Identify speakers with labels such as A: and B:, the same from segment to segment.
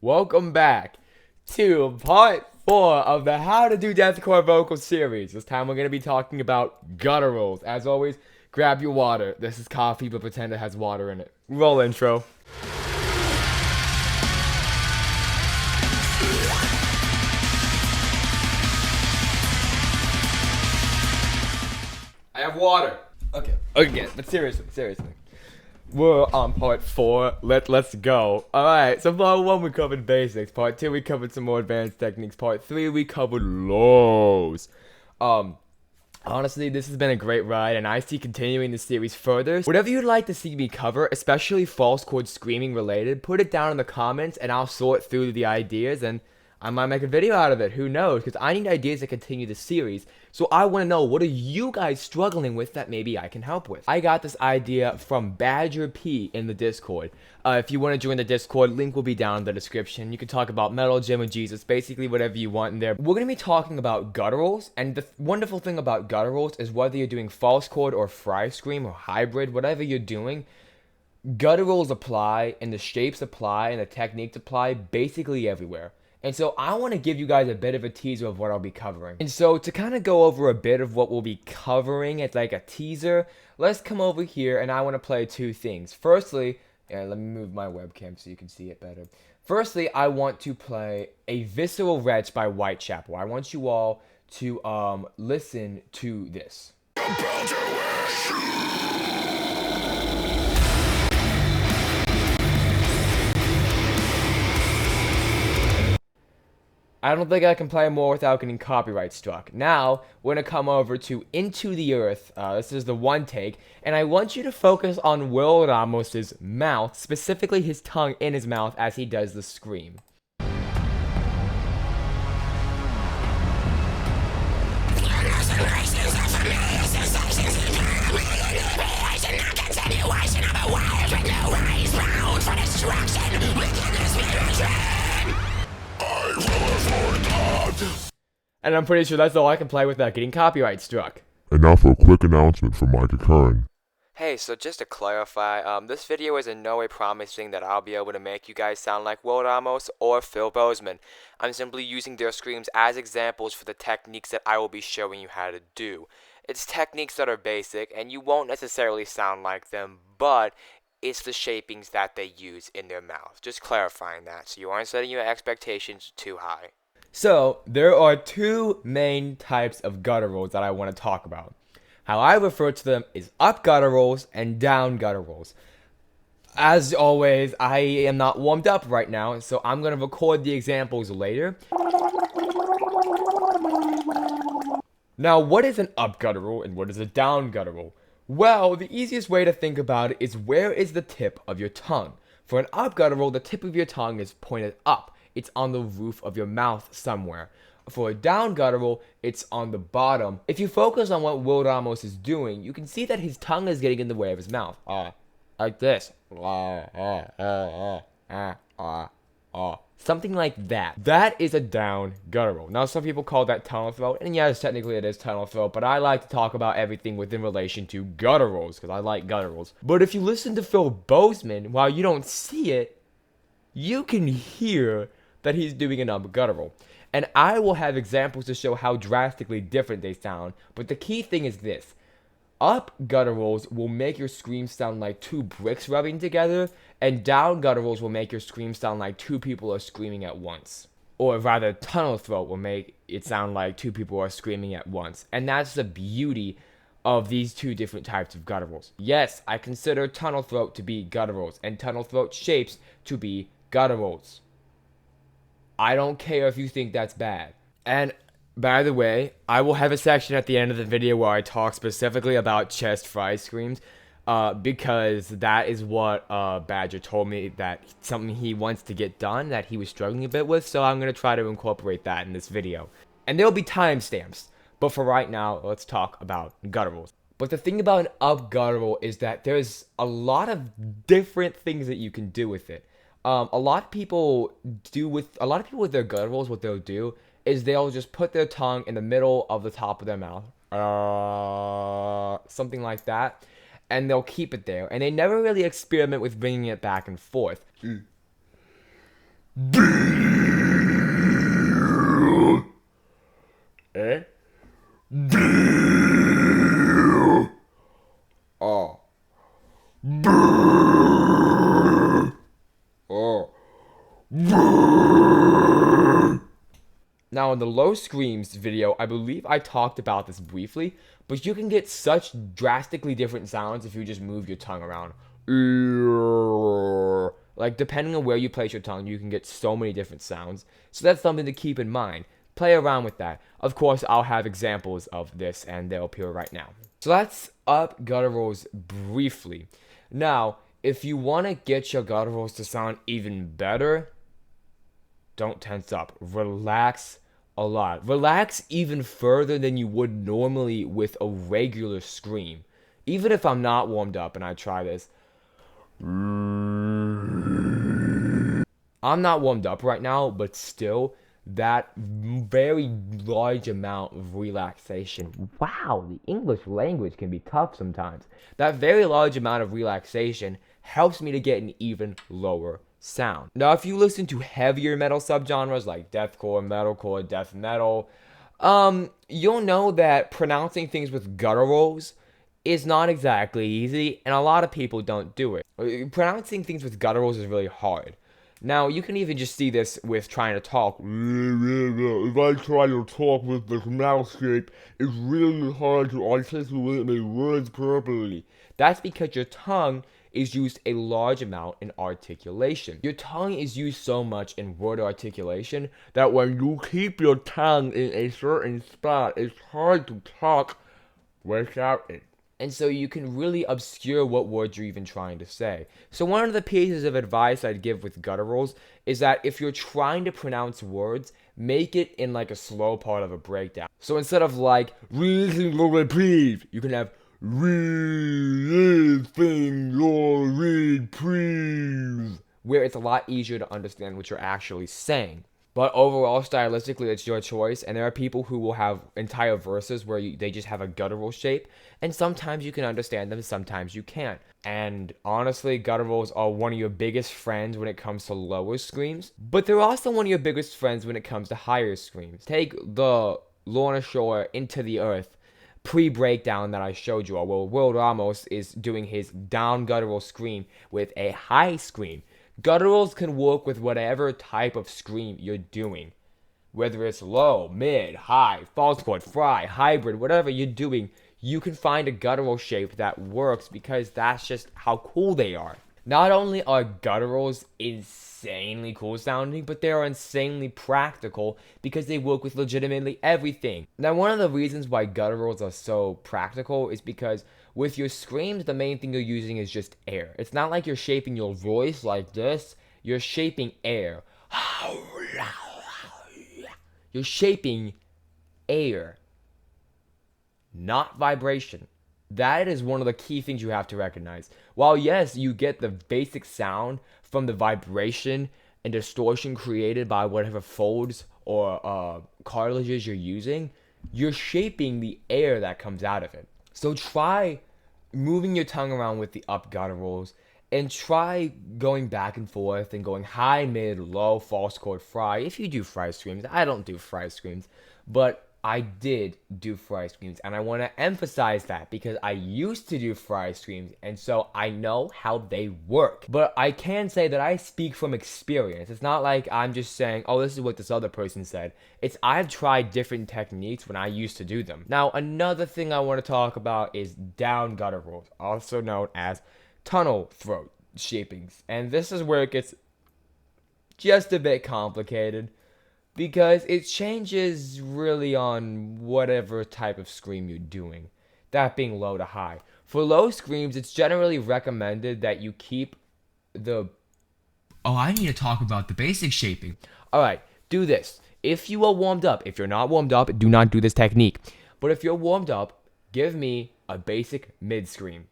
A: Welcome back to part 4 of the How to Do Deathcore Vocal series. This time we're going to be talking about gutturals. As always, grab your water. This is coffee, but pretend it has water in it. Roll intro. I have water. Okay, but seriously. We're on part 4. Let's go. Alright, so part 1 we covered basics. Part 2 we covered some more advanced techniques. Part 3 we covered lows. Honestly, this has been a great ride, and I see continuing the series further. Whatever you'd like to see me cover, especially false chord screaming related, put it down in the comments, and I'll sort through the ideas, and I might make a video out of it. Who knows? Because I need ideas to continue the series. So I want to know, what are you guys struggling with that maybe I can help with? I got this idea from Badger P in the Discord. If you want to join the Discord, link will be down in the description. You can talk about metal, Jim, and Jesus, basically whatever you want in there. We're going to be talking about gutturals, and the wonderful thing about gutturals is whether you're doing false chord or fry scream or hybrid, whatever you're doing, gutturals apply, and the shapes apply, and the techniques apply basically everywhere. And so I want to give you guys a bit of a teaser of what I'll be covering. And so to kind of go over a bit of what we'll be covering, it's like a teaser, let's come over here and I want to play two things. Firstly, let me move my webcam so you can see it better. Firstly, I want to play A Visceral Wretch by Whitechapel. I want you all to listen to this. I don't think I can play more without getting copyright struck. Now, we're going to come over to Into the Earth. This is the one take. And I want you to focus on Will Ramos' mouth, specifically his tongue in his mouth as he does the scream. And I'm pretty sure that's all I can play without getting copyright struck.
B: And now for a quick announcement from Micah Curran.
A: Hey, so just to clarify, this video is in no way promising that I'll be able to make you guys sound like Will Ramos or Phil Bozeman. I'm simply using their screams as examples for the techniques that I will be showing you how to do. It's techniques that are basic, and you won't necessarily sound like them, but it's the shapings that they use in their mouth. Just clarifying that, so you aren't setting your expectations too high. So, there are two main types of gutturals that I want to talk about. How I refer to them is up gutturals and down gutturals. As always, I am not warmed up right now, so I'm going to record the examples later. Now, what is an up guttural and what is a down guttural? Well, the easiest way to think about it is, where is the tip of your tongue? For an up guttural, the tip of your tongue is pointed up. It's on the roof of your mouth somewhere. For a down guttural, it's on the bottom. If you focus on what Will Ramos is doing, you can see that his tongue is getting in the way of his mouth. Like this. Something like that. That is a down guttural. Now, some people call that tunnel throat, and yes, technically it is tunnel throat, but I like to talk about everything within relation to gutturals, because I like gutturals. But if you listen to Phil Bozeman, while you don't see it, you can hear that he's doing an up guttural. And I will have examples to show how drastically different they sound, but the key thing is this. Up gutturals will make your scream sound like two bricks rubbing together, and down gutturals will make your scream sound like two people are screaming at once. Or rather, tunnel throat will make it sound like two people are screaming at once. And that's the beauty of these two different types of gutturals. Yes, I consider tunnel throat to be gutturals, and tunnel throat shapes to be gutturals. I don't care if you think that's bad. And by the way, I will have a section at the end of the video where I talk specifically about chest fry screams, because that is what Badger told me, that something he wants to get done that he was struggling a bit with, so I'm going to try to incorporate that in this video. And there'll be timestamps, but for right now, let's talk about gutturals. But the thing about an up guttural is that there's a lot of different things that you can do with it. A lot of people with their gutturals, what they'll do is they'll just put their tongue in the middle of the top of their mouth, something like that, and they'll keep it there, and they never really experiment with bringing it back and forth. Now, in the low screams video, I believe I talked about this briefly, but you can get such drastically different sounds if you just move your tongue around. Like, depending on where you place your tongue, you can get so many different sounds. So that's something to keep in mind. Play around with that. Of course, I'll have examples of this, and they'll appear right now. So let's up gutturals briefly. Now, if you want to get your gutturals to sound even better, don't tense up. Relax a lot. Relax even further than you would normally with a regular scream. Even if I'm not warmed up and I try this. I'm not warmed up right now, but still, that very large amount of relaxation. Wow, the English language can be tough sometimes. That very large amount of relaxation helps me to get an even lower sound. Now, if you listen to heavier metal subgenres like deathcore, metalcore, death metal, you'll know that pronouncing things with gutturals is not exactly easy, and a lot of people don't do it. Pronouncing things with gutturals is really hard. Now, you can even just see this with trying to talk. If I try to talk with this mouth shape, it's really hard to articulate my words properly. That's because your tongue is used a large amount in articulation. Your tongue is used so much in word articulation that when you keep your tongue in a certain spot, it's hard to talk without it. And so you can really obscure what words you're even trying to say. So one of the pieces of advice I'd give with gutturals is that if you're trying to pronounce words, make it in like a slow part of a breakdown. So instead of like, reprieve, you can have reprieve, where it's a lot easier to understand what you're actually saying. But overall, stylistically, it's your choice. And there are people who will have entire verses where they just have a guttural shape. And sometimes you can understand them, sometimes you can't. And honestly, gutturals are one of your biggest friends when it comes to lower screams. But they're also one of your biggest friends when it comes to higher screams. Take the Lorna Shore Into the Earth pre-breakdown that I showed you. Well, Will Ramos is doing his down guttural scream with a high scream. Gutturals can work with whatever type of scream you're doing. Whether it's low, mid, high, false chord, fry, hybrid, whatever you're doing, you can find a guttural shape that works because that's just how cool they are. Not only are gutturals insanely cool sounding, but they are insanely practical because they work with legitimately everything. Now, one of the reasons why gutturals are so practical is because with your screams, the main thing you're using is just air. It's not like you're shaping your voice like this. You're shaping air. You're shaping air, not vibration. That is one of the key things you have to recognize. While yes, you get the basic sound from the vibration and distortion created by whatever folds or cartilages you're using, you're shaping the air that comes out of it. So try moving your tongue around with the up gutturals and try going back and forth and going high, mid, low, false chord, fry. If you do fry screams, I don't do fry screams, but I did do fry screams, and I want to emphasize that because I used to do fry screams, and so I know how they work. But I can say that I speak from experience. It's not like I'm just saying, oh, this is what this other person said. It's I've tried different techniques when I used to do them. Now, another thing I want to talk about is down gutturals, also known as tunnel throat shapings. And this is where it gets just a bit complicated, because it changes really on whatever type of scream you're doing, that being low to high. For low screams, it's generally recommended that you keep the... Oh, I need to talk about the basic shaping. Alright, do this. If you are warmed up, if you're not warmed up, do not do this technique. But if you're warmed up, give me a basic mid scream.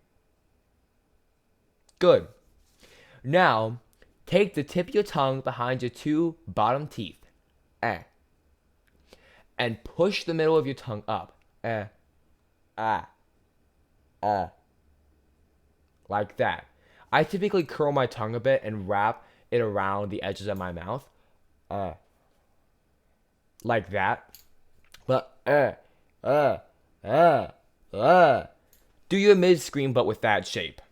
A: Good. Now, take the tip of your tongue behind your two bottom teeth. And push the middle of your tongue up. Like that. I typically curl my tongue a bit and wrap it around the edges of my mouth. Like that. But do your mid scream but with that shape.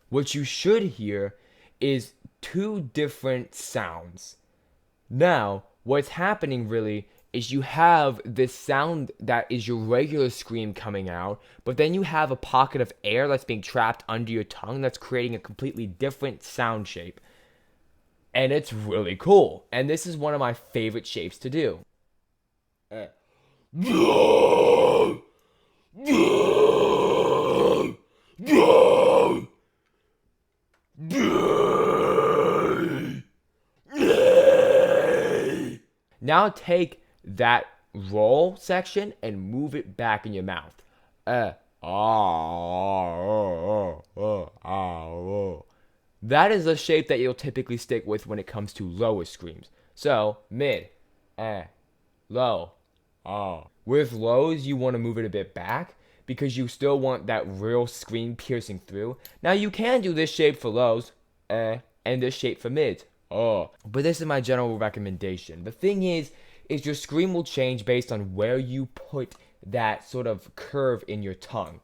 A: What you should hear is two different sounds. Now, what's happening really is you have this sound that is your regular scream coming out, but then you have a pocket of air that's being trapped under your tongue that's creating a completely different sound shape. And it's really cool. And this is one of my favorite shapes to do. Now take that roll section and move it back in your mouth. That is a shape that you'll typically stick with when it comes to lower screams. So, mid, low, With lows, you want to move it a bit back because you still want that real scream piercing through. Now, you can do this shape for lows, and this shape for mids, But this is my general recommendation. The thing is your scream will change based on where you put that sort of curve in your tongue.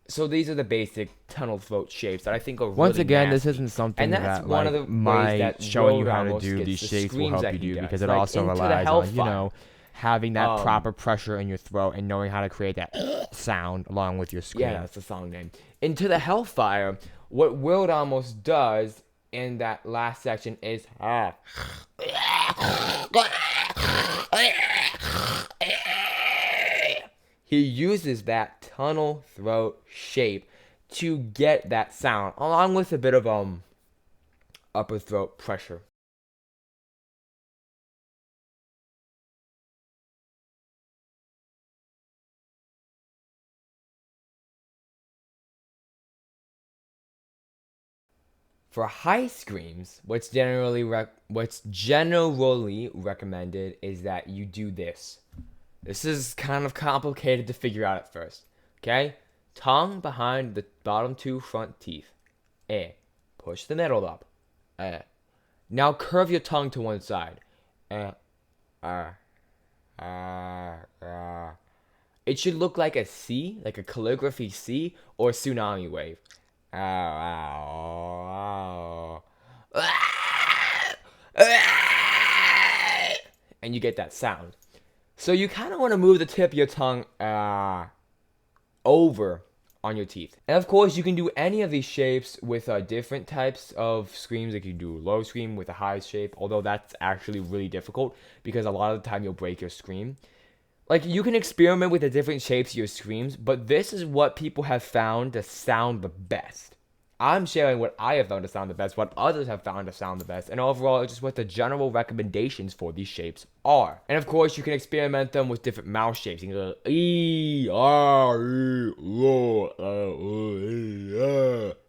A: So these are the basic tunnel throat shapes that I think are really
C: Once again,
A: nasty.
C: this isn't something
A: And that's
C: that
A: one of the
C: my
A: ways that
C: showing you
A: Road
C: how to
A: almost
C: do
A: gets
C: these
A: the
C: shapes will
A: screams
C: help
A: that
C: you
A: he
C: do,
A: does.
C: because it
A: Like,
C: also
A: Into the
C: relies on,
A: Hellfire.
C: having that proper pressure in your throat and knowing how to create that sound along with your scream.
A: Yeah, that's the song name. Into the Hellfire, what World almost does in that last section is he uses that tunnel throat shape to get that sound, along with a bit of upper throat pressure. For high screams, what's generally recommended is that you do this. This is kind of complicated to figure out at first. Okay? Tongue behind the bottom two front teeth. Push the middle up. Now curve your tongue to one side. It should look like a C, like a calligraphy C, or a tsunami wave. And you get that sound. So you kind of want to move the tip of your tongue over on your teeth. And of course, you can do any of these shapes with different types of screams. Like you do a low scream with a high shape, although that's actually really difficult because a lot of the time you'll break your scream. Like, you can experiment with the different shapes of your screams, but this is what people have found to sound the best. I'm sharing what I have found to sound the best, what others have found to sound the best, and overall, just what the general recommendations for these shapes are. And of course, you can experiment them with different mouth shapes. You can go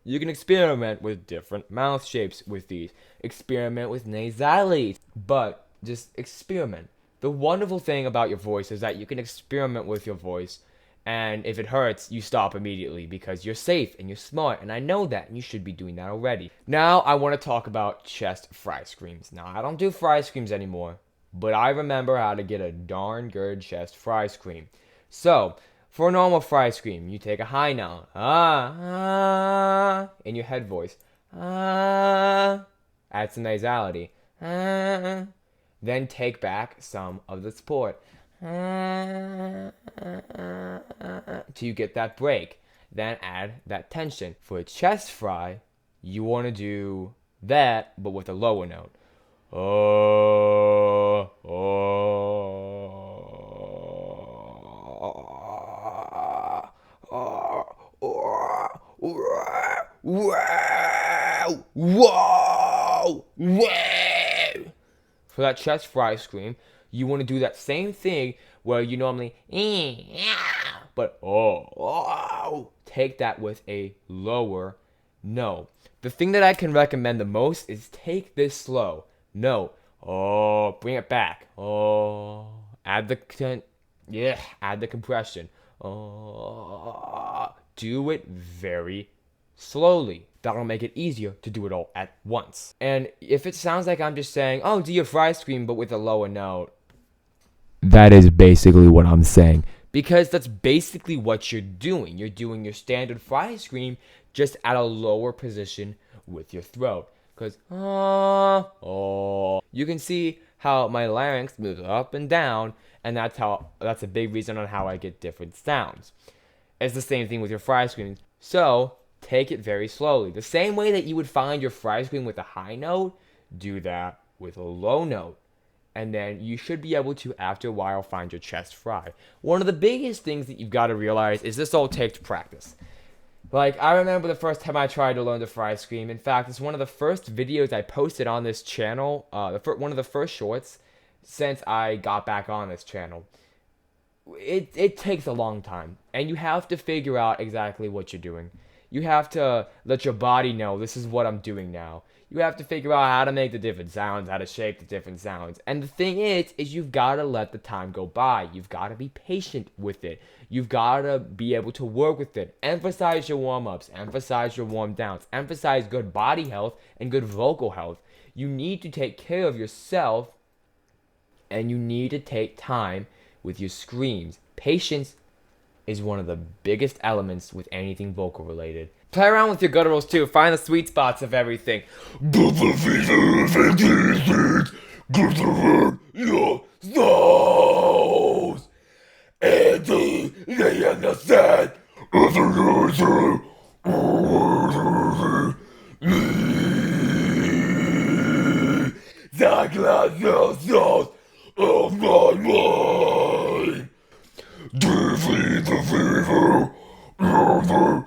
A: You can experiment with different mouth shapes with these. Experiment with nasalities, but just experiment. The wonderful thing about your voice is that you can experiment with your voice, and if it hurts, you stop immediately because you're safe and you're smart, and I know that, and you should be doing that already. Now, I want to talk about chest fry screams. Now, I don't do fry screams anymore, but I remember how to get a darn good chest fry scream. So, for a normal fry scream, you take a high note, in your head voice, add some nasality, then take back some of the support till you get that break. Then add that tension. For a chest fry, you want to do that, but with a lower note. For that chest fry scream, you want to do that same thing where you normally but take that with a lower no. The thing that I can recommend the most is take this slow. No. Bring it back. Add the compression. Do it very slowly. That'll make it easier to do it all at once. And if it sounds like I'm just saying, do your fry scream but with a lower note, that is basically what I'm saying. Because that's basically what you're doing. You're doing your standard fry scream just at a lower position with your throat. because you can see how my larynx moves up and down, and that's a big reason on how I get different sounds. It's the same thing with your fry screams. So take it very slowly. The same way that you would find your fry scream with a high note, do that with a low note. And then you should be able to, after a while, find your chest fry. One of the biggest things that you've got to realize is this all takes practice. Like, I remember the first time I tried to learn the fry scream. In fact, it's one of the first videos I posted on this channel. One of the first shorts since I got back on this channel. It takes a long time, and you have to figure out exactly what you're doing. You have to let your body know this is what I'm doing now. You have to figure out how to make the different sounds, how to shape the different sounds. And the thing is you've got to let the time go by. You've got to be patient with it. You've got to be able to work with it. Emphasize your warm-ups, emphasize your warm-downs, emphasize good body health and good vocal health. You need to take care of yourself, and you need to take time with your screams. Patience is one of the biggest elements with anything vocal related. Play around with your gutturals too. Find the sweet spots of everything. Of my mind. Defeat the fever of the